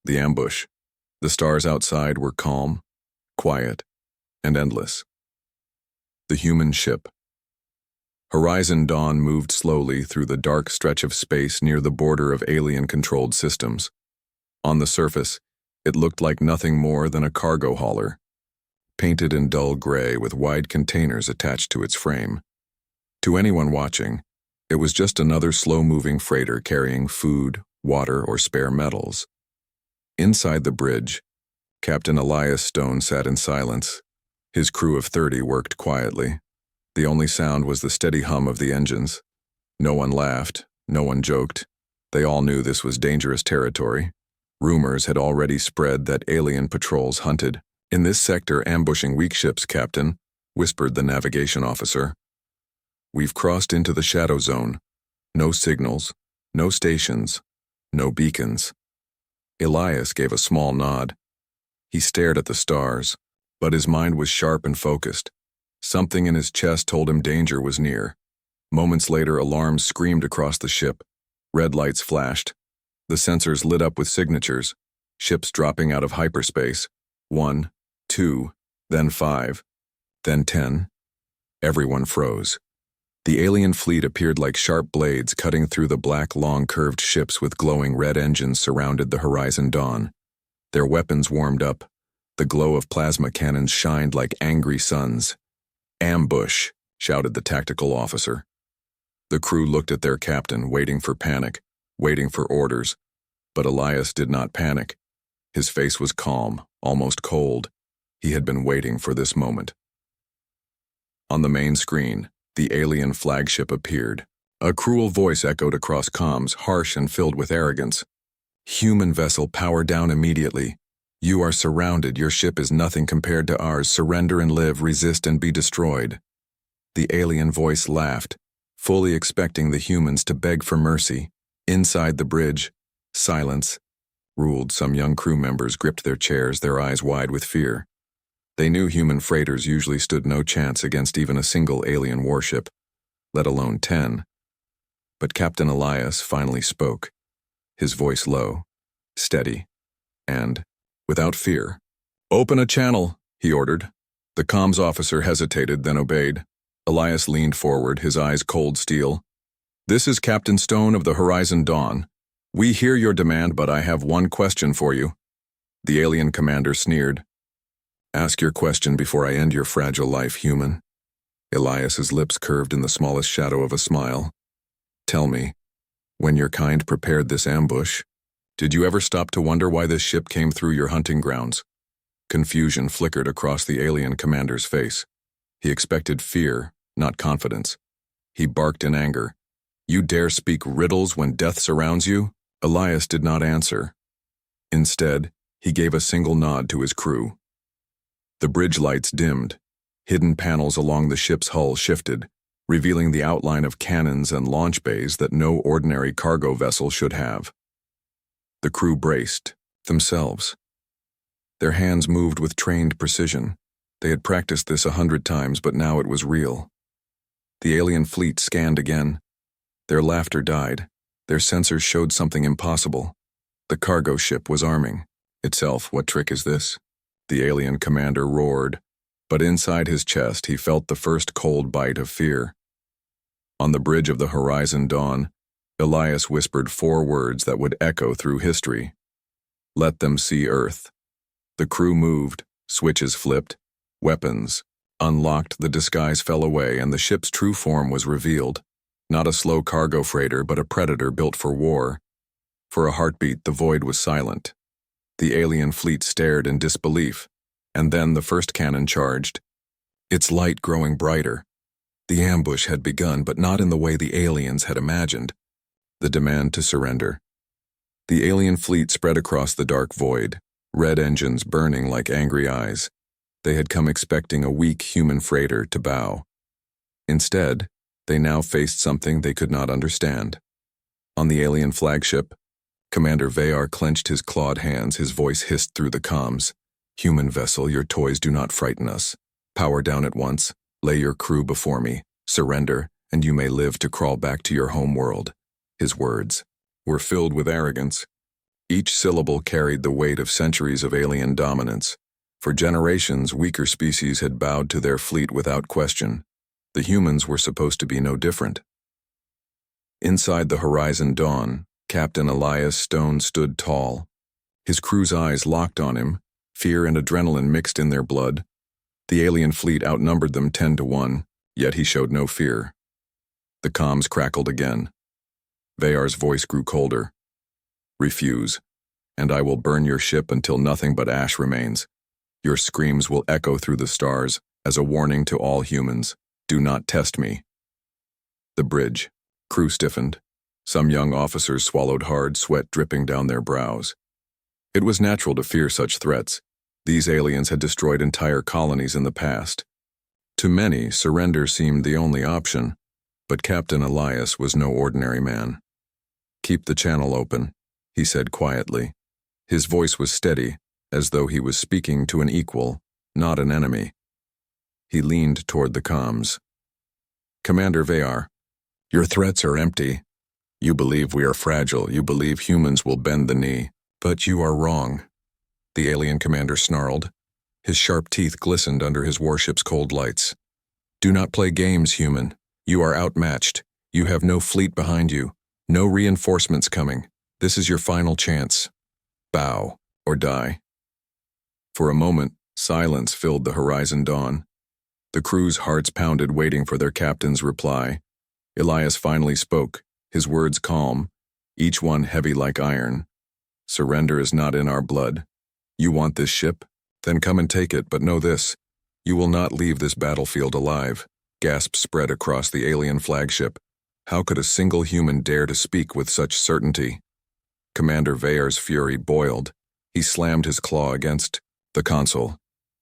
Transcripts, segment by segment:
The ambush. The stars outside were calm, quiet, and endless. The human ship. Horizon Dawn moved slowly through the dark stretch of space near the border of alien-controlled systems. On the surface, it looked like nothing more than a cargo hauler, painted in dull gray with wide containers attached to its frame. To anyone watching, it was just another slow-moving freighter carrying food, water, or spare metals. Inside the bridge, Captain Elias Stone sat in silence. His crew of 30 worked quietly. The only sound was the steady hum of the engines. No one laughed, no one joked. They all knew this was dangerous territory. Rumors had already spread that alien patrols hunted. "In this sector, ambushing weak ships, Captain," whispered the navigation officer. "We've crossed into the shadow zone. No signals, no stations, no beacons." Elias gave a small nod. He stared at the stars, but his mind was sharp and focused. Something in his chest told him danger was near. Moments later, alarms screamed across the ship. Red lights flashed. The sensors lit up with signatures. Ships dropping out of hyperspace. 1, 2, then 5, then 10. Everyone froze. The alien fleet appeared like sharp blades cutting through the black, long, curved ships with glowing red engines surrounded the Horizon Dawn. Their weapons warmed up. The glow of plasma cannons shined like angry suns. "Ambush!" shouted the tactical officer. The crew looked at their captain, waiting for panic, waiting for orders. But Elias did not panic. His face was calm, almost cold. He had been waiting for this moment. On the main screen, the alien flagship appeared. A cruel voice echoed across comms, harsh and filled with arrogance. "Human vessel, power down immediately. You are surrounded. Your ship is nothing compared to ours. Surrender and live, resist and be destroyed." The alien voice laughed, fully expecting the humans to beg for mercy. Inside the bridge, silence ruled. Some young crew members gripped their chairs, their eyes wide with fear. They knew human freighters usually stood no chance against even a single alien warship, let alone 10. But Captain Elias finally spoke, his voice low, steady, and without fear. "Open a channel," he ordered. The comms officer hesitated, then obeyed. Elias leaned forward, his eyes cold steel. "This is Captain Stone of the Horizon Dawn. We hear your demand, but I have one question for you." The alien commander sneered. "Ask your question before I end your fragile life, human." Elias's lips curved in the smallest shadow of a smile. "Tell me, when your kind prepared this ambush, did you ever stop to wonder why this ship came through your hunting grounds?" Confusion flickered across the alien commander's face. He expected fear, not confidence. He barked in anger. "You dare speak riddles when death surrounds you?" Elias did not answer. Instead, he gave a single nod to his crew. The bridge lights dimmed. Hidden panels along the ship's hull shifted, revealing the outline of cannons and launch bays that no ordinary cargo vessel should have. The crew braced themselves. Their hands moved with trained precision. They had practiced this 100 times, but now it was real. The alien fleet scanned again. Their laughter died. Their sensors showed something impossible. The cargo ship was arming itself. "What trick is this?" the alien commander roared, but inside his chest he felt the first cold bite of fear. On the bridge of the Horizon Dawn, Elias whispered 4 words that would echo through history. "Let them see Earth." The crew moved, switches flipped, weapons unlocked, the disguise fell away, and the ship's true form was revealed. Not a slow cargo freighter, but a predator built for war. For a heartbeat, the void was silent. The alien fleet stared in disbelief, and then the first cannon charged, its light growing brighter. The ambush had begun, but not in the way the aliens had imagined. The demand to surrender. The alien fleet spread across the dark void, red engines burning like angry eyes. They had come expecting a weak human freighter to bow. Instead, they now faced something they could not understand. On the alien flagship, Commander Vayar clenched his clawed hands, his voice hissed through the comms. "Human vessel, your toys do not frighten us. Power down at once, lay your crew before me, surrender, and you may live to crawl back to your home world." His words were filled with arrogance. Each syllable carried the weight of centuries of alien dominance. For generations, weaker species had bowed to their fleet without question. The humans were supposed to be no different. Inside the Horizon Dawn, Captain Elias Stone stood tall. His crew's eyes locked on him, fear and adrenaline mixed in their blood. The alien fleet outnumbered them 10-1, yet he showed no fear. The comms crackled again. Vayar's voice grew colder. "Refuse, and I will burn your ship until nothing but ash remains. Your screams will echo through the stars as a warning to all humans. Do not test me." The bridge. Crew stiffened. Some young officers swallowed hard, sweat dripping down their brows. It was natural to fear such threats. These aliens had destroyed entire colonies in the past. To many, surrender seemed the only option, but Captain Elias was no ordinary man. "Keep the channel open," he said quietly. His voice was steady, as though he was speaking to an equal, not an enemy. He leaned toward the comms. "Commander Vayar, your threats are empty. You believe we are fragile, you believe humans will bend the knee, but you are wrong," the alien commander snarled. His sharp teeth glistened under his warship's cold lights. "Do not play games, human. You are outmatched. You have no fleet behind you, no reinforcements coming. This is your final chance. Bow or die." For a moment, silence filled the Horizon Dawn. The crew's hearts pounded, waiting for their captain's reply. Elias finally spoke, his words calm, each one heavy like iron. "Surrender is not in our blood. You want this ship? Then come and take it, but know this. You will not leave this battlefield alive." Gasps spread across the alien flagship. How could a single human dare to speak with such certainty? Commander Vayar's fury boiled. He slammed his claw against the console.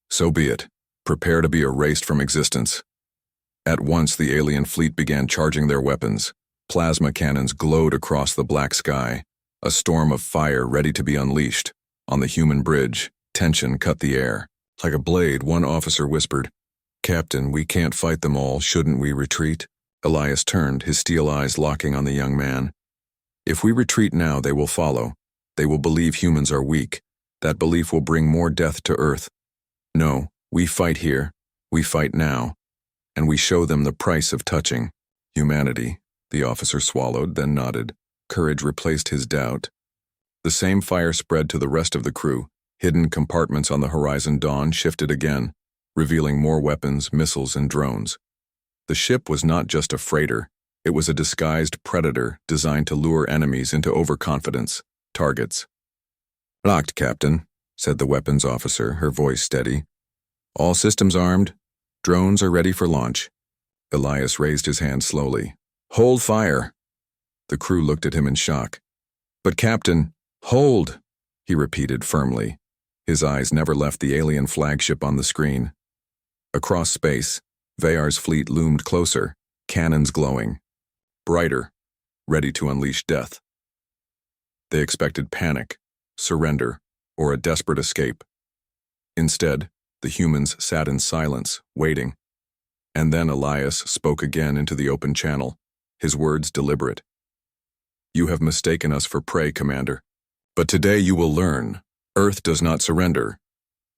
"So be it. Prepare to be erased from existence." At once the alien fleet began charging their weapons. Plasma cannons glowed across the black sky, a storm of fire ready to be unleashed. On the human bridge, tension cut the air. Like a blade, one officer whispered, "Captain, we can't fight them all. Shouldn't we retreat?" Elias turned, his steel eyes locking on the young man. "If we retreat now, they will follow. They will believe humans are weak. That belief will bring more death to Earth. No, we fight here. We fight now. And we show them the price of touching humanity." The officer swallowed, then nodded. Courage replaced his doubt. The same fire spread to the rest of the crew. Hidden compartments on the Horizon Dawn shifted again, revealing more weapons, missiles, and drones. The ship was not just a freighter. It was a disguised predator designed to lure enemies into overconfidence. Targets. "Locked, Captain," said the weapons officer, her voice steady. "All systems armed. Drones are ready for launch." Elias raised his hand slowly. "Hold fire." The crew looked at him in shock. "But Captain, hold," he repeated firmly. His eyes never left the alien flagship on the screen. Across space, Vayar's fleet loomed closer, cannons glowing. Brighter, ready to unleash death. They expected panic, surrender, or a desperate escape. Instead, the humans sat in silence, waiting. And then Elias spoke again into the open channel, his words deliberate. "You have mistaken us for prey, Commander. But today you will learn. Earth does not surrender."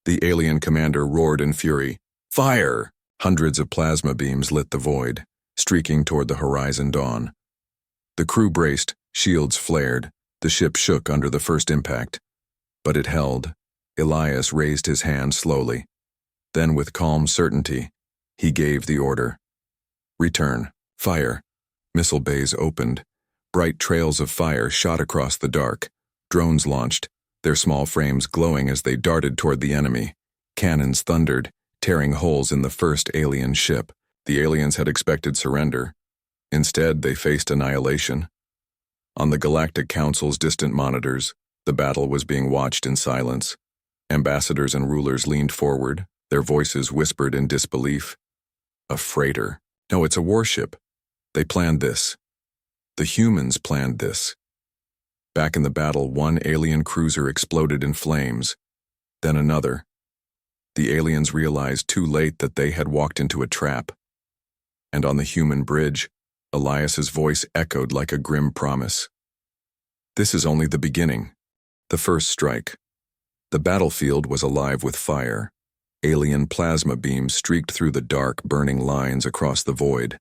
The alien commander roared in fury. "Fire!" Hundreds of plasma beams lit the void, streaking toward the Horizon Dawn. The crew braced, shields flared. The ship shook under the first impact. But it held. Elias raised his hand slowly. Then with calm certainty, he gave the order. "Return. Fire." Missile bays opened. Bright trails of fire shot across the dark. Drones launched, their small frames glowing as they darted toward the enemy. Cannons thundered, tearing holes in the first alien ship. The aliens had expected surrender. Instead, they faced annihilation. On the Galactic Council's distant monitors, the battle was being watched in silence. Ambassadors and rulers leaned forward, their voices whispered in disbelief. A freighter. No, it's a warship. They planned this. The humans planned this. Back in the battle, one alien cruiser exploded in flames, then another. The aliens realized too late that they had walked into a trap. And on the human bridge, Elias's voice echoed like a grim promise. "This is only the beginning. The first strike. The battlefield was alive with fire. Alien plasma beams streaked through the dark, burning lines across the void.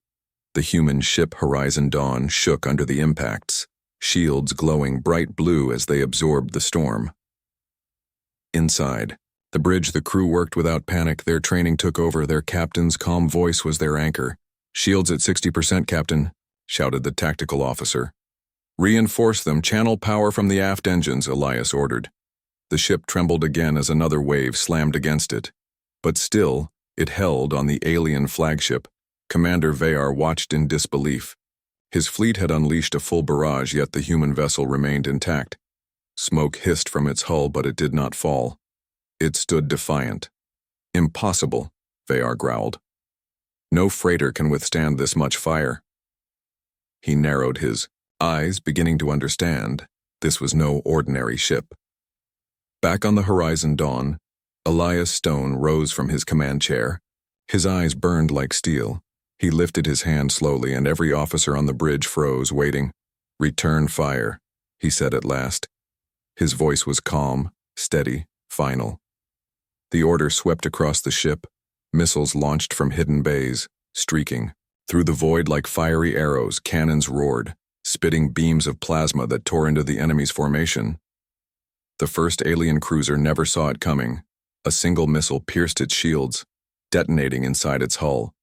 The human ship Horizon Dawn shook under the impacts, shields glowing bright blue as they absorbed the storm. Inside the bridge, the crew worked without panic. Their training took over. Their captain's calm voice was their anchor. "Shields at 60%, Captain," shouted the tactical officer. "Reinforce them. Channel power from the aft engines," Elias ordered. The ship trembled again as another wave slammed against it. But still, it held on the alien flagship. Commander Vayar watched in disbelief. His fleet had unleashed a full barrage, yet the human vessel remained intact. Smoke hissed from its hull, but it did not fall. It stood defiant. "Impossible," Vayar growled. "No freighter can withstand this much fire." He narrowed his eyes, beginning to understand. This was no ordinary ship. Back on the Horizon Dawn, Elias Stone rose from his command chair. His eyes burned like steel. He lifted his hand slowly, and every officer on the bridge froze, waiting. "Return fire," he said at last. His voice was calm, steady, final. The order swept across the ship, missiles launched from hidden bays, streaking. Through the void like fiery arrows, cannons roared, spitting beams of plasma that tore into the enemy's formation. The first alien cruiser never saw it coming. A single missile pierced its shields, detonating inside its hull.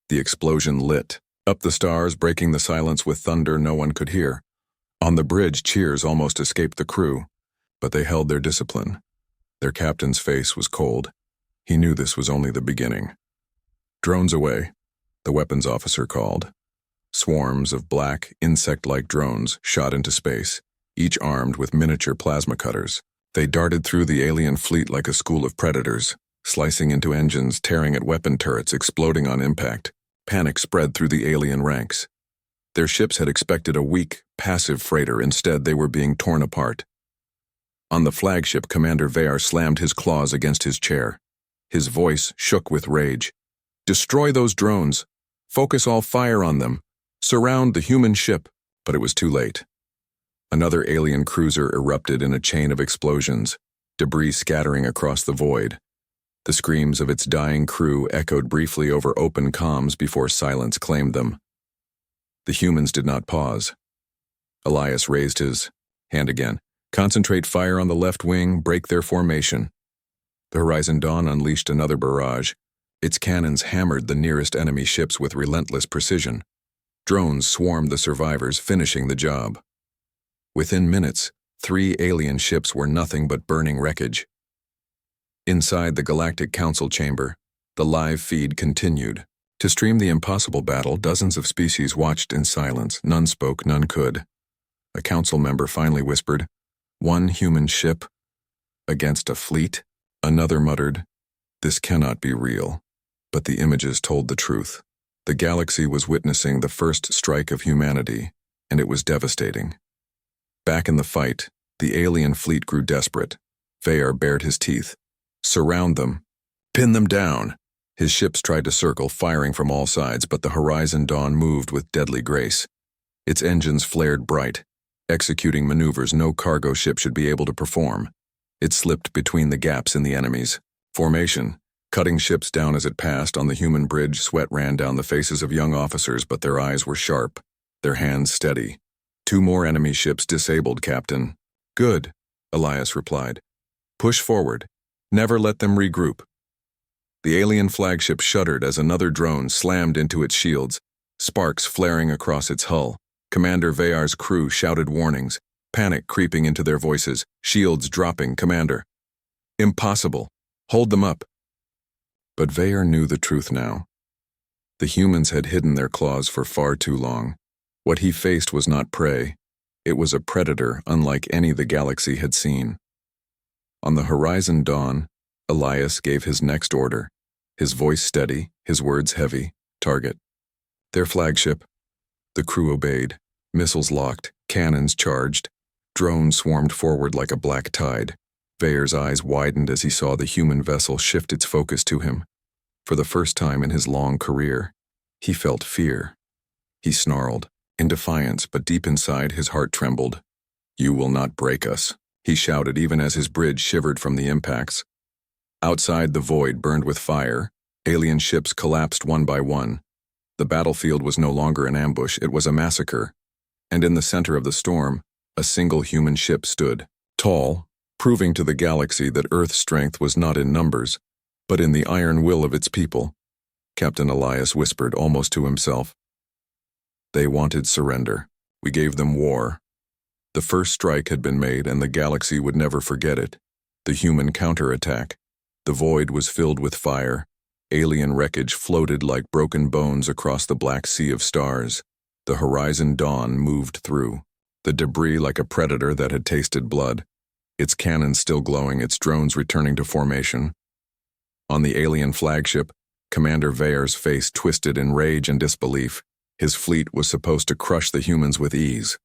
The explosion lit up the stars, breaking the silence with thunder no one could hear. On the bridge, cheers almost escaped the crew, but they held their discipline. Their captain's face was cold. He knew this was only the beginning. "Drones away," the weapons officer called. Swarms of black, insect-like drones shot into space, each armed with miniature plasma cutters. They darted through the alien fleet like a school of predators, slicing into engines, tearing at weapon turrets, exploding on impact. Panic spread through the alien ranks. Their ships had expected a weak, passive freighter. Instead, they were being torn apart. On the flagship, Commander Vayar slammed his claws against his chair. His voice shook with rage. "Destroy those drones. Focus all fire on them. Surround the human ship." But it was too late. Another alien cruiser erupted in a chain of explosions, debris scattering across the void. The screams of its dying crew echoed briefly over open comms before silence claimed them. The humans did not pause. Elias raised his hand again. "Concentrate fire on the left wing, break their formation." The Horizon Dawn unleashed another barrage. Its cannons hammered the nearest enemy ships with relentless precision. Drones swarmed the survivors, finishing the job. Within minutes, 3 alien ships were nothing but burning wreckage. Inside the Galactic Council chamber, the live feed continued. To stream the impossible battle, dozens of species watched in silence. None spoke, none could. A council member finally whispered, "One human ship against a fleet?" Another muttered, "This cannot be real." But the images told the truth. The galaxy was witnessing the first strike of humanity, and it was devastating. Back in the fight, the alien fleet grew desperate. Vayar bared his teeth. "Surround them. Pin them down." His ships tried to circle, firing from all sides, but the Horizon Dawn moved with deadly grace. Its engines flared bright, executing maneuvers no cargo ship should be able to perform. It slipped between the gaps in the enemy's formation, cutting ships down as it passed. On the human bridge, sweat ran down the faces of young officers, but their eyes were sharp, their hands steady. "2 more enemy ships disabled, Captain." "Good," Elias replied. "Push forward. Never let them regroup." The alien flagship shuddered as another drone slammed into its shields, sparks flaring across its hull. Commander Vayar's crew shouted warnings, panic creeping into their voices, shields dropping. "Commander, impossible. Hold them up." But Vayar knew the truth now. The humans had hidden their claws for far too long. What he faced was not prey. It was a predator unlike any the galaxy had seen. On the Horizon Dawn, Elias gave his next order, his voice steady, his words heavy. "Target their flagship." The crew obeyed. Missiles locked, cannons charged. Drones swarmed forward like a black tide. Vayar's eyes widened as he saw the human vessel shift its focus to him. For the first time in his long career, he felt fear. He snarled, in defiance, but deep inside his heart trembled. "You will not break us." he shouted even as his bridge shivered from the impacts. Outside, the void burned with fire. Alien ships collapsed one by one. The battlefield was no longer an ambush, it was a massacre. And in the center of the storm, a single human ship stood, tall, proving to the galaxy that Earth's strength was not in numbers, but in the iron will of its people. Captain Elias whispered almost to himself. They wanted surrender. We gave them war. The first strike had been made, and the galaxy would never forget it. The human counterattack. The void was filled with fire. Alien wreckage floated like broken bones across the black sea of stars. The horizon dawn moved through. The debris like a predator that had tasted blood. Its cannons still glowing, its drones returning to formation. On the alien flagship, Commander Veyer's face twisted in rage and disbelief. His fleet was supposed to crush the humans with ease.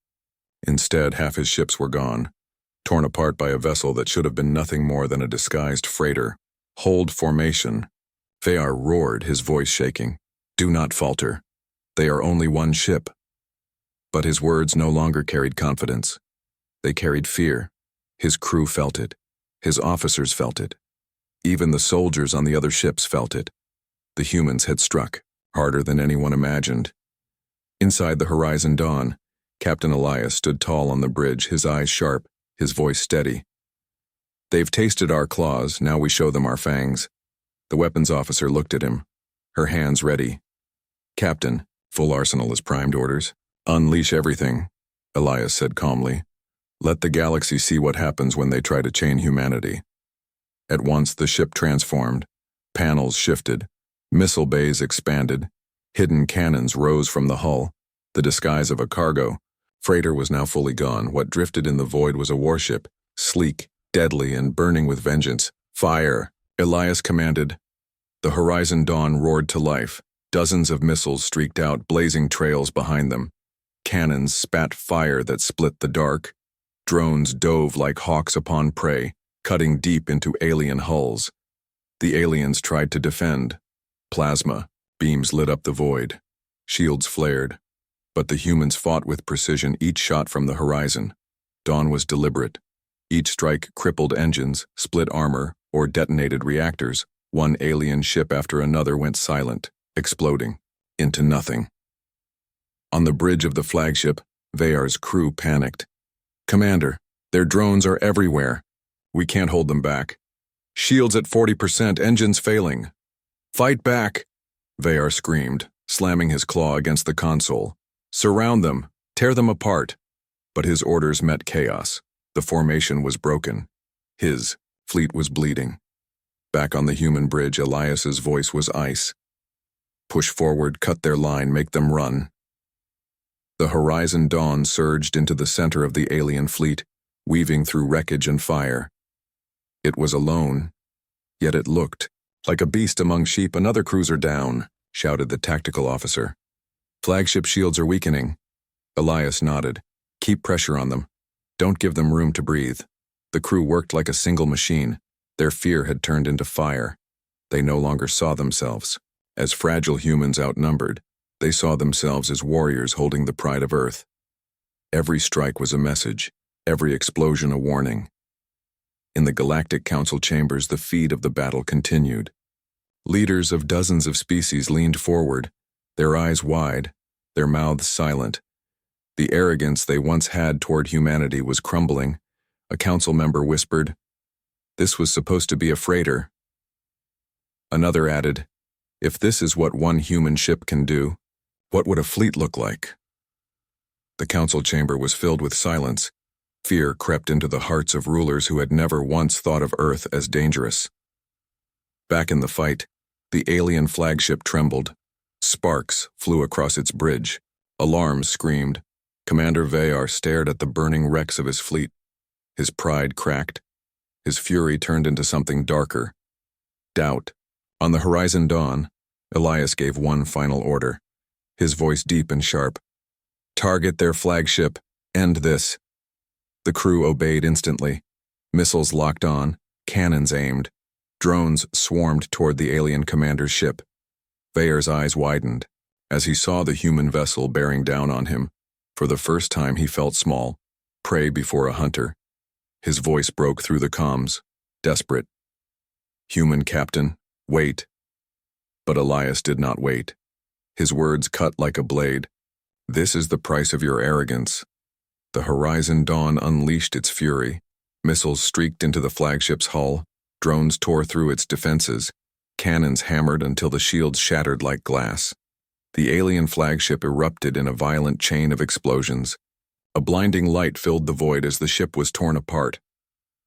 Instead, half his ships were gone, torn apart by a vessel that should have been nothing more than a disguised freighter. Hold formation. Veyer roared, his voice shaking. Do not falter. They are only one ship. But his words no longer carried confidence. They carried fear. His crew felt it. His officers felt it. Even the soldiers on the other ships felt it. The humans had struck, harder than anyone imagined. Inside the horizon dawn, Captain Elias stood tall on the bridge, his eyes sharp, his voice steady. They've tasted our claws, now we show them our fangs. The weapons officer looked at him, her hands ready. Captain, full arsenal is primed orders. Unleash everything, Elias said calmly. Let the galaxy see what happens when they try to chain humanity. At once the ship transformed. Panels shifted. Missile bays expanded. Hidden cannons rose from the hull. The disguise of a cargo. Freighter was now fully gone. What drifted in the void was a warship, sleek, deadly, and burning with vengeance. Fire, Elias commanded. The horizon dawn roared to life. Dozens of missiles streaked out, blazing trails behind them. Cannons spat fire that split the dark. Drones dove like hawks upon prey, cutting deep into alien hulls. The aliens tried to defend. Plasma, beams lit up the void. Shields flared. But the humans fought with precision, each shot from the horizon. Dawn was deliberate. Each strike crippled engines, split armor, or detonated reactors. One alien ship after another went silent, exploding into nothing. On the bridge of the flagship, Veyer's crew panicked. Commander, their drones are everywhere. We can't hold them back. Shields at 40%, engines failing. Fight back, Veyer screamed, slamming his claw against the console. Surround them, tear them apart. But his orders met chaos. The formation was broken. His fleet was bleeding. Back on the human bridge, Elias's voice was ice. Push forward, cut their line, make them run. The horizon dawn surged into the center of the alien fleet, weaving through wreckage and fire. It was alone, yet it looked like a beast among sheep. Another cruiser down, shouted the tactical officer. Flagship shields are weakening. Elias nodded. Keep pressure on them. Don't give them room to breathe. The crew worked like a single machine. Their fear had turned into fire. They no longer saw themselves as fragile humans outnumbered. They saw themselves as warriors holding the pride of Earth. Every strike was a message, every explosion a warning. In the Galactic Council chambers, the feed of the battle continued. Leaders of dozens of species leaned forward, their eyes wide, their mouths silent. The arrogance they once had toward humanity was crumbling. A council member whispered, "This was supposed to be a freighter." Another added, "If this is what one human ship can do, what would a fleet look like?" The council chamber was filled with silence. Fear crept into the hearts of rulers who had never once thought of Earth as dangerous. Back in the fight, the alien flagship trembled. Sparks flew across its bridge. Alarms screamed. Commander Veyer stared at the burning wrecks of his fleet. His pride cracked. His fury turned into something darker. Doubt. On the horizon dawn, Elias gave one final order, his voice deep and sharp. Target their flagship. End this. The crew obeyed instantly. Missiles locked on, cannons aimed. Drones swarmed toward the alien commander's ship. Veyer's eyes widened as he saw the human vessel bearing down on him. For the first time he felt small, prey before a hunter. His voice broke through the comms, desperate. "Human captain, wait." But Elias did not wait. His words cut like a blade. "This is the price of your arrogance." The Horizon Dawn unleashed its fury. Missiles streaked into the flagship's hull, drones tore through its defenses, cannons hammered until the shields shattered like glass. The alien flagship erupted in a violent chain of explosions. A blinding light filled the void as the ship was torn apart.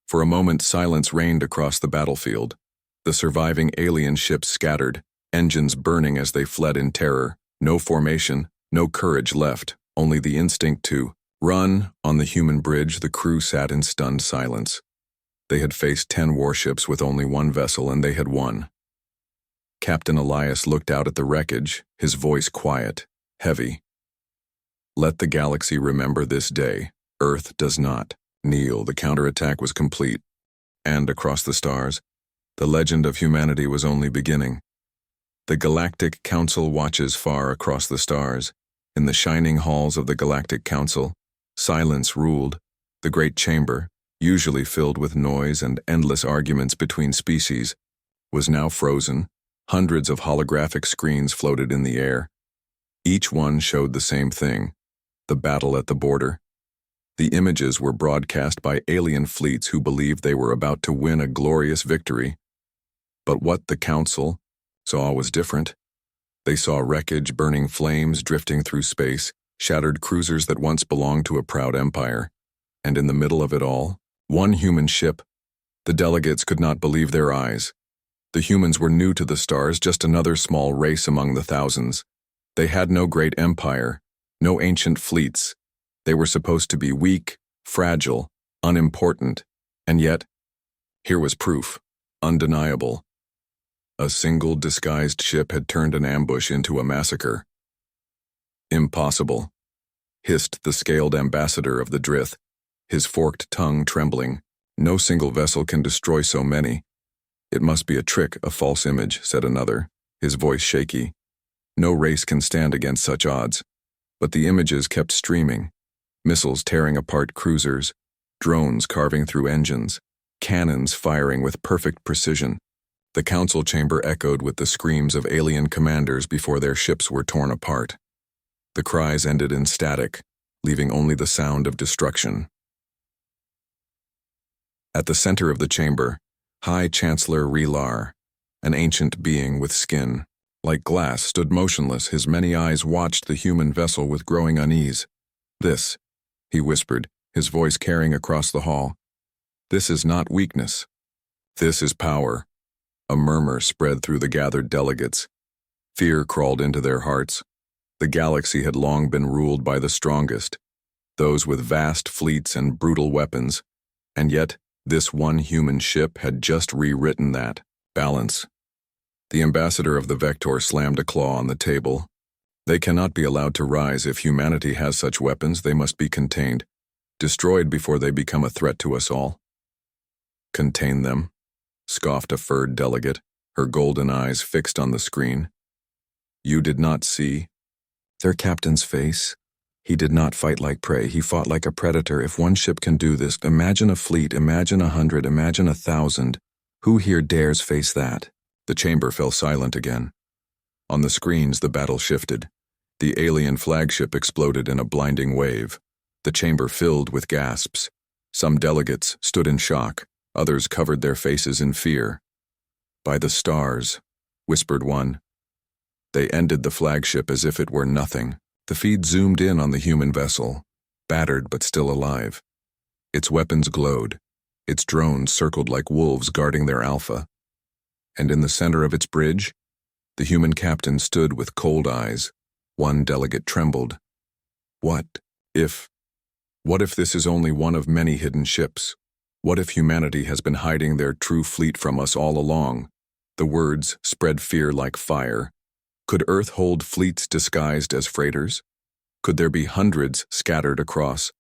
For a moment, silence reigned across the battlefield. The surviving alien ships scattered, engines burning as they fled in terror. No formation, no courage left, only the instinct to run. On the human bridge, the crew sat in stunned silence. They had faced 10 warships with only one vessel, and they had won. Captain Elias looked out at the wreckage, his voice quiet, heavy. "Let the galaxy remember this day. Earth does not kneel." The counterattack was complete. And across the stars, the legend of humanity was only beginning. The Galactic Council watches far across the stars. In the shining halls of the Galactic Council, silence ruled. The great chamber, usually filled with noise and endless arguments between species, was now frozen. Hundreds of holographic screens floated in the air. Each one showed the same thing: the battle at the border. The images were broadcast by alien fleets who believed they were about to win a glorious victory. But what the Council saw was different. They saw wreckage, burning flames drifting through space, shattered cruisers that once belonged to a proud empire. And in the middle of it all, one human ship. The delegates could not believe their eyes. The humans were new to the stars, just another small race among the thousands. They had no great empire, no ancient fleets. They were supposed to be weak, fragile, unimportant. And yet, here was proof, undeniable. A single disguised ship had turned an ambush into a massacre. "Impossible," hissed the scaled ambassador of the Drith, his forked tongue trembling. "No single vessel can destroy so many." "It must be a trick, a false image," said another, his voice shaky. "No race can stand against such odds." But the images kept streaming. Missiles tearing apart cruisers, drones carving through engines, cannons firing with perfect precision. The council chamber echoed with the screams of alien commanders before their ships were torn apart. The cries ended in static, leaving only the sound of destruction. At the center of the chamber, High Chancellor Relar, an ancient being with skin like glass, stood motionless. His many eyes watched the human vessel with growing unease. "This," he whispered, his voice carrying across the hall. "This is not weakness. This is power." A murmur spread through the gathered delegates. Fear crawled into their hearts. The galaxy had long been ruled by the strongest, those with vast fleets and brutal weapons, and yet this one human ship had just rewritten that balance. The ambassador of the Vector slammed a claw on the table. "They cannot be allowed to rise. If humanity has such weapons, they must be contained, destroyed before they become a threat to us all." "Contain them?" scoffed a furred delegate, her golden eyes fixed on the screen. "You did not see their captain's face? He did not fight like prey, he fought like a predator. If one ship can do this, imagine a fleet, imagine 100, imagine 1,000. Who here dares face that?" The chamber fell silent again. On the screens, the battle shifted. The alien flagship exploded in a blinding wave. The chamber filled with gasps. Some delegates stood in shock. Others covered their faces in fear. "By the stars," whispered one. They ended the flagship as if it were nothing. The feed zoomed in on the human vessel, battered but still alive. Its weapons glowed. Its drones circled like wolves guarding their alpha. And in the center of its bridge, the human captain stood with cold eyes. One delegate trembled. What if this is only one of many hidden ships? What if humanity has been hiding their true fleet from us all along? The words spread fear like fire. Could Earth hold fleets disguised as freighters? Could there be hundreds scattered across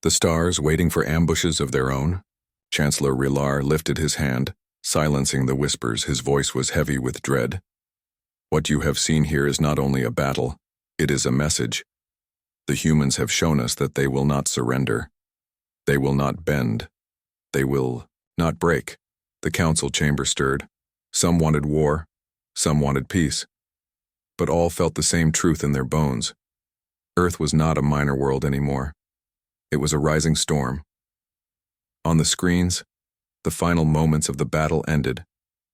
the stars waiting for ambushes of their own? Chancellor Relar lifted his hand, silencing the whispers. His voice was heavy with dread. "What you have seen here is not only a battle, it is a message. The humans have shown us that they will not surrender. They will not bend. They will not break. The council chamber stirred. Some wanted war, some wanted peace. But all felt the same truth in their bones. Earth was not a minor world anymore. It was a rising storm. On the screens, the final moments of the battle ended.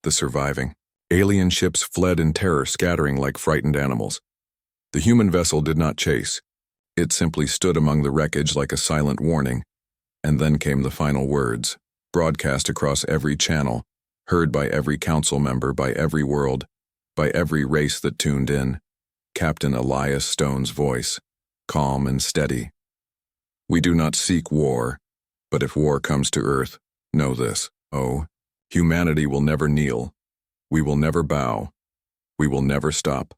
The surviving alien ships fled in terror, scattering like frightened animals. The human vessel did not chase. It simply stood among the wreckage like a silent warning. And then came the final words, broadcast across every channel, heard by every council member, by every world, by every race that tuned in. Captain Elias Stone's voice, calm and steady. We do not seek war, but if war comes to Earth, know this, humanity will never kneel. We will never bow. We will never stop.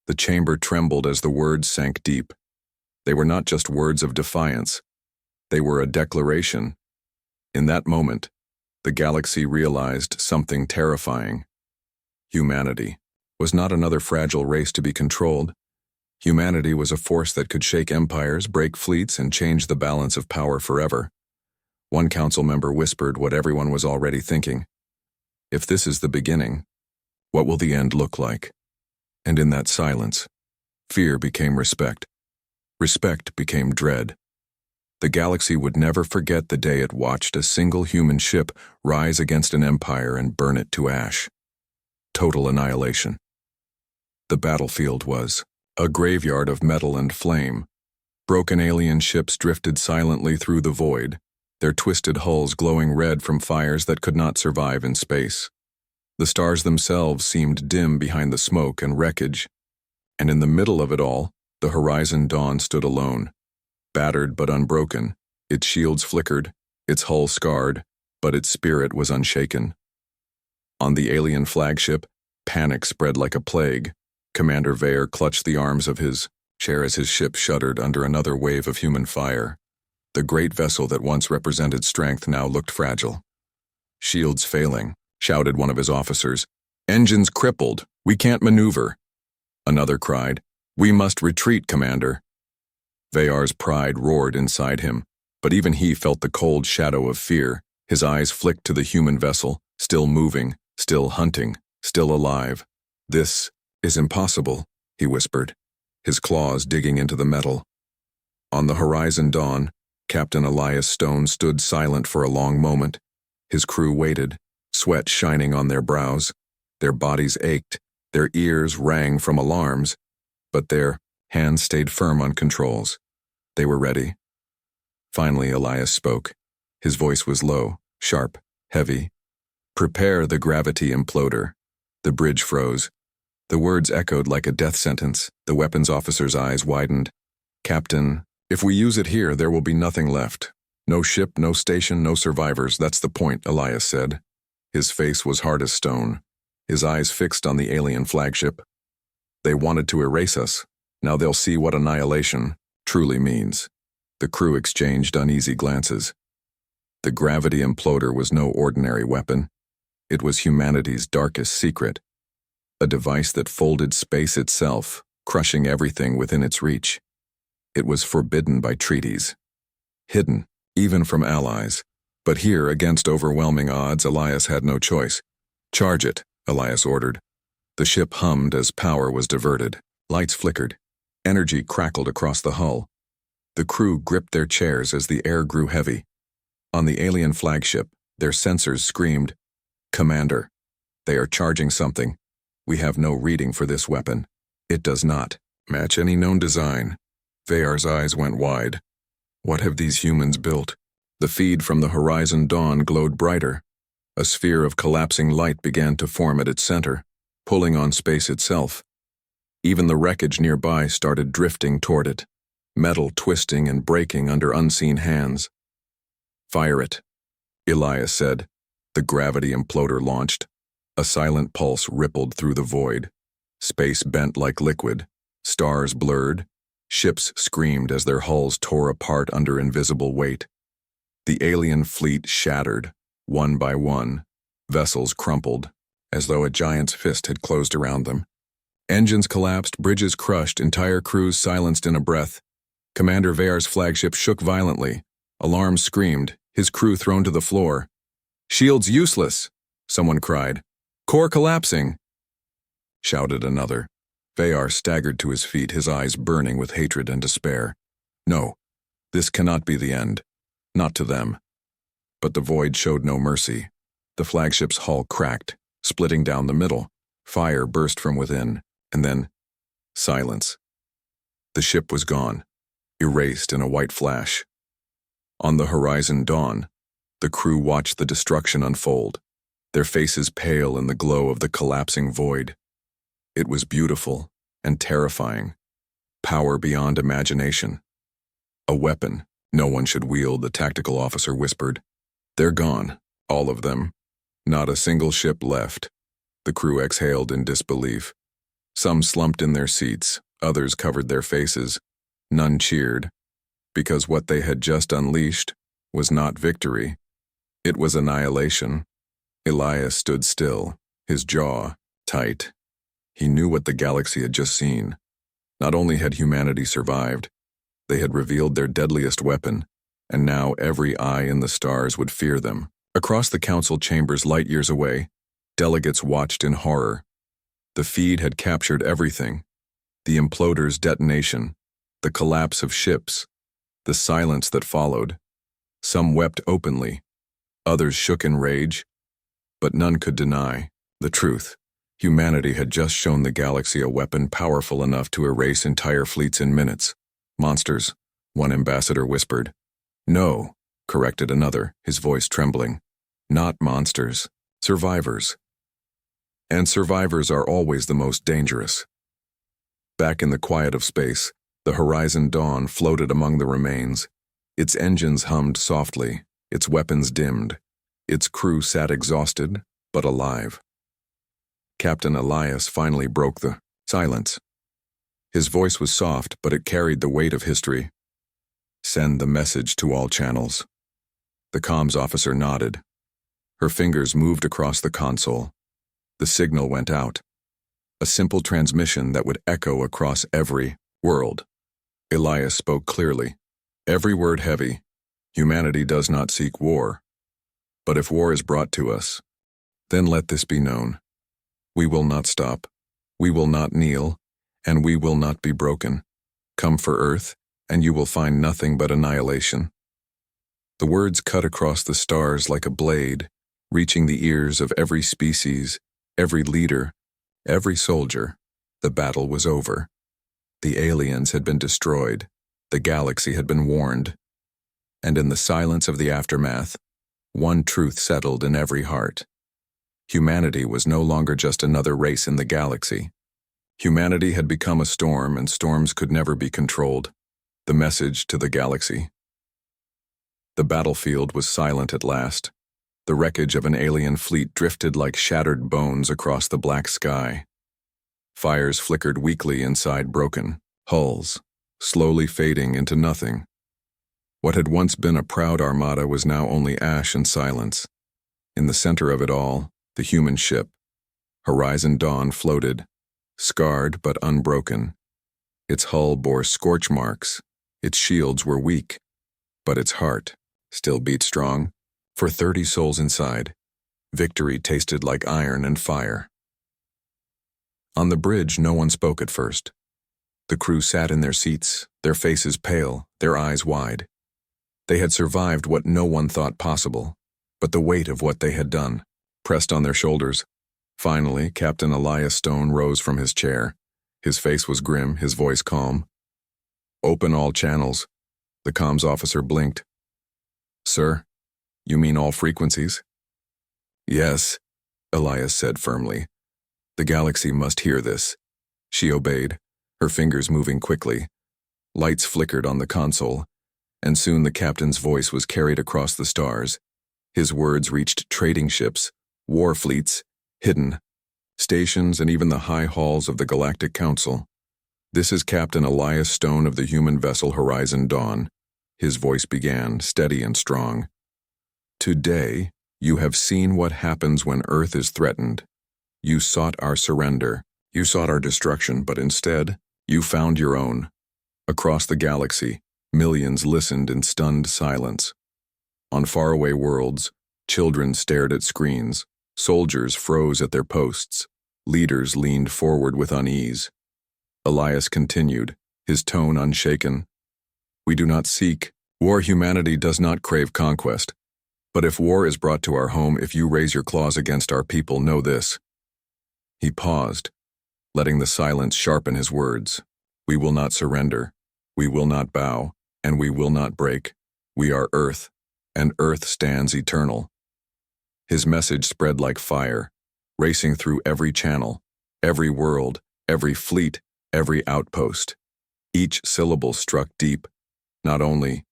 The chamber trembled as the words sank deep. They were not just words of defiance. They were a declaration. In that moment, the galaxy realized something terrifying. Humanity was not another fragile race to be controlled. Humanity was a force that could shake empires, break fleets, and change the balance of power forever. One council member whispered what everyone was already thinking. If this is the beginning, what will the end look like? And in that silence, fear became respect. Respect became dread. The galaxy would never forget the day it watched a single human ship rise against an empire and burn it to ash. Total annihilation. The battlefield was a graveyard of metal and flame. Broken alien ships drifted silently through the void, their twisted hulls glowing red from fires that could not survive in space. The stars themselves seemed dim behind the smoke and wreckage, and in the middle of it all, the Horizon Dawn stood alone. Battered but unbroken, its shields flickered, its hull scarred, but its spirit was unshaken. On the alien flagship, panic spread like a plague. Commander Veer clutched the arms of his chair as his ship shuddered under another wave of human fire. The great vessel that once represented strength now looked fragile. Shields failing, shouted one of his officers. Engines crippled, we can't maneuver. Another cried, we must retreat, Commander. Veer's pride roared inside him, but even he felt the cold shadow of fear. His eyes flicked to the human vessel, still moving, still hunting, still alive. This is impossible, he whispered, his claws digging into the metal. On the Horizon Dawn, Captain Elias Stone stood silent for a long moment. His crew waited, sweat shining on their brows. Their bodies ached, their ears rang from alarms, but their hands stayed firm on controls. They were ready. Finally, Elias spoke. His voice was low, sharp, heavy. Prepare the gravity imploder. The bridge froze. The words echoed like a death sentence. The weapons officer's eyes widened. Captain, if we use it here, there will be nothing left. No ship, no station, no survivors. That's the point, Elias said. His face was hard as stone, his eyes fixed on the alien flagship. They wanted to erase us. Now they'll see what annihilation truly means. The crew exchanged uneasy glances. The gravity imploder was no ordinary weapon. It was humanity's darkest secret. A device that folded space itself, crushing everything within its reach. It was forbidden by treaties. Hidden, even from allies. But here, against overwhelming odds, Elias had no choice. Charge it, Elias ordered. The ship hummed as power was diverted. Lights flickered. Energy crackled across the hull. The crew gripped their chairs as the air grew heavy. On the alien flagship, their sensors screamed, Commander, they are charging something. We have no reading for this weapon. It does not match any known design. Veer's eyes went wide. What have these humans built? The feed from the Horizon Dawn glowed brighter. A sphere of collapsing light began to form at its center, pulling on space itself. Even the wreckage nearby started drifting toward it, metal twisting and breaking under unseen hands. Fire it, Elias said. The gravity imploder launched. A silent pulse rippled through the void. Space bent like liquid. Stars blurred. Ships screamed as their hulls tore apart under invisible weight. The alien fleet shattered, one by one. Vessels crumpled, as though a giant's fist had closed around them. Engines collapsed, bridges crushed, entire crews silenced in a breath. Commander Veer's flagship shook violently. Alarms screamed, his crew thrown to the floor. "Shields useless," someone cried. "Core collapsing," shouted another. Vayar staggered to his feet, his eyes burning with hatred and despair. No, this cannot be the end. Not to them. But the void showed no mercy. The flagship's hull cracked, splitting down the middle. Fire burst from within, and then silence. The ship was gone, erased in a white flash. On the horizon dawn, the crew watched the destruction unfold, their faces pale in the glow of the collapsing void. It was beautiful and terrifying, power beyond imagination. A weapon no one should wield, the tactical officer whispered. They're gone, all of them. Not a single ship left. The crew exhaled in disbelief. Some slumped in their seats, others covered their faces. None cheered, because what they had just unleashed was not victory. It was annihilation. Elias stood still, his jaw tight. He knew what the galaxy had just seen. Not only had humanity survived, they had revealed their deadliest weapon, and now every eye in the stars would fear them. Across the council chambers light years away, delegates watched in horror. The feed had captured everything. The imploder's detonation, the collapse of ships, the silence that followed. Some wept openly, others shook in rage, but none could deny the truth. Humanity had just shown the galaxy a weapon powerful enough to erase entire fleets in minutes. Monsters, one ambassador whispered. No, corrected another, his voice trembling. Not monsters, survivors. And survivors are always the most dangerous. Back in the quiet of space, the Horizon Dawn floated among the remains. Its engines hummed softly, its weapons dimmed. Its crew sat exhausted, but alive. Captain Elias finally broke the silence. His voice was soft, but it carried the weight of history. Send the message to all channels. The comms officer nodded. Her fingers moved across the console. The signal went out. A simple transmission that would echo across every world. Elias spoke clearly, every word heavy. Humanity does not seek war. But if war is brought to us, then let this be known. We will not stop. We will not kneel. And we will not be broken. Come for Earth, and you will find nothing but annihilation. The words cut across the stars like a blade, reaching the ears of every species, every leader, every soldier. The battle was over. The aliens had been destroyed. The galaxy had been warned. And in the silence of the aftermath, one truth settled in every heart. Humanity was no longer just another race in the galaxy. Humanity had become a storm, and storms could never be controlled. The message to the galaxy. The battlefield was silent at last. The wreckage of an alien fleet drifted like shattered bones across the black sky. Fires flickered weakly inside broken hulls, slowly fading into nothing. What had once been a proud armada was now only ash and silence. In the center of it all, the human ship. Horizon Dawn floated, scarred but unbroken. Its hull bore scorch marks, its shields were weak, but its heart still beat strong. For 30 souls inside, victory tasted like iron and fire. On the bridge, no one spoke at first. The crew sat in their seats, their faces pale, their eyes wide. They had survived what no one thought possible, but the weight of what they had done pressed on their shoulders. Finally, Captain Elias Stone rose from his chair. His face was grim, his voice calm. Open all channels. The comms officer blinked. Sir, you mean all frequencies? Yes, Elias said firmly. The galaxy must hear this. She obeyed, her fingers moving quickly. Lights flickered on the console, and soon the captain's voice was carried across the stars. His words reached trading ships, war fleets, hidden stations, and even the high halls of the Galactic Council. This is Captain Elias Stone of the human vessel Horizon Dawn. His voice began, steady and strong. Today, you have seen what happens when Earth is threatened. You sought our surrender. You sought our destruction, but instead, you found your own. Across the galaxy, millions listened in stunned silence. On faraway worlds, children stared at screens, soldiers froze at their posts, leaders leaned forward with unease. Elias continued, his tone unshaken. We do not seek war. Humanity does not crave conquest. But if war is brought to our home, if you raise your claws against our people, know this. He paused, letting the silence sharpen his words. We will not surrender. We will not bow, and we will not break. We are Earth, and Earth stands eternal. His message spread like fire, racing through every channel, every world, every fleet, every outpost. Each syllable struck deep, not only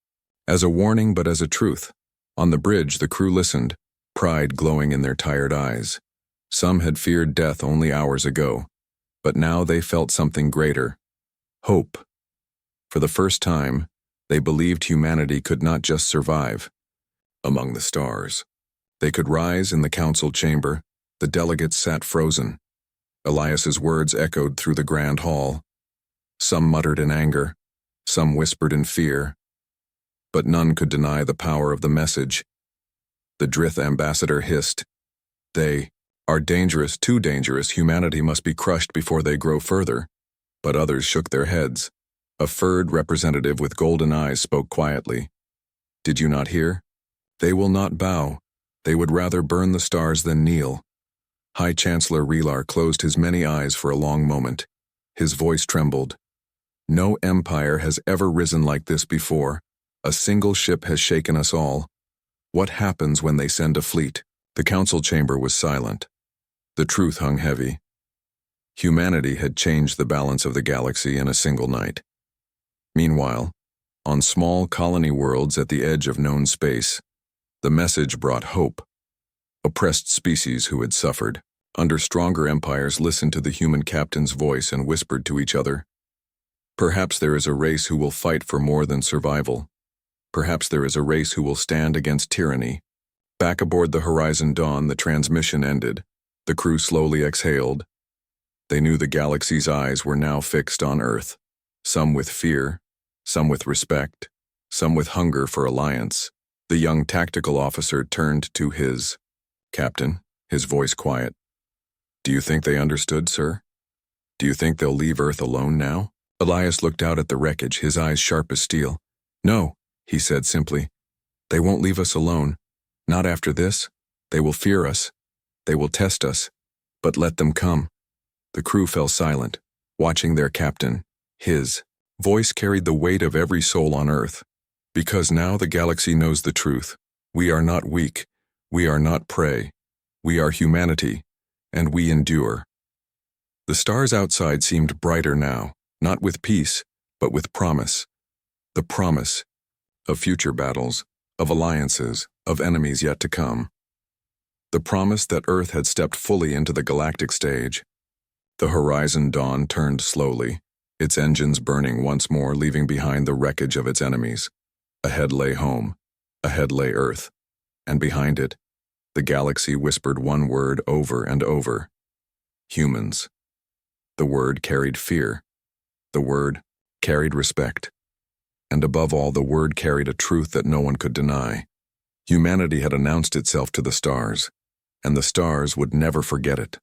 as a warning but as a truth. On the bridge, the crew listened, pride glowing in their tired eyes. Some had feared death only hours ago, but now they felt something greater. Hope. For the first time, they believed humanity could not just survive among the stars. They could rise. In the council chamber, the delegates sat frozen. Elias's words echoed through the grand hall. Some muttered in anger, some whispered in fear, but none could deny the power of the message. The Drith ambassador hissed, "They are dangerous, too dangerous. Humanity must be crushed before they grow further." But others shook their heads. A furred representative with golden eyes spoke quietly. "Did you not hear? They will not bow. They would rather burn the stars than kneel." High Chancellor Relar closed his many eyes for a long moment. His voice trembled. "No empire has ever risen like this before. A single ship has shaken us all. What happens when they send a fleet?" The council chamber was silent. The truth hung heavy. Humanity had changed the balance of the galaxy in a single night. Meanwhile, on small colony worlds at the edge of known space, the message brought hope. Oppressed species who had suffered under stronger empires listened to the human captain's voice and whispered to each other. Perhaps there is a race who will fight for more than survival. Perhaps there is a race who will stand against tyranny. Back aboard the Horizon Dawn, the transmission ended. The crew slowly exhaled. They knew the galaxy's eyes were now fixed on Earth, some with fear, some with respect, some with hunger for alliance. The young tactical officer turned to his captain, his voice quiet. "Do you think they understood, sir? Do you think they'll leave Earth alone now?" Elias looked out at the wreckage, his eyes sharp as steel. "No," he said simply. "They won't leave us alone. Not after this. They will fear us. They will test us. But let them come." The crew fell silent, watching their captain. His voice carried the weight of every soul on Earth. Because now the galaxy knows the truth. We are not weak. We are not prey. We are humanity, and we endure. The stars outside seemed brighter now, not with peace, but with promise. The promise of future battles, of alliances, of enemies yet to come. The promise that Earth had stepped fully into the galactic stage. The Horizon Dawn turned slowly, its engines burning once more, leaving behind the wreckage of its enemies. Ahead lay home, ahead lay Earth, and behind it, the galaxy whispered one word over and over. Humans. The word carried fear. The word carried respect. And above all, the word carried a truth that no one could deny. Humanity had announced itself to the stars, and the stars would never forget it.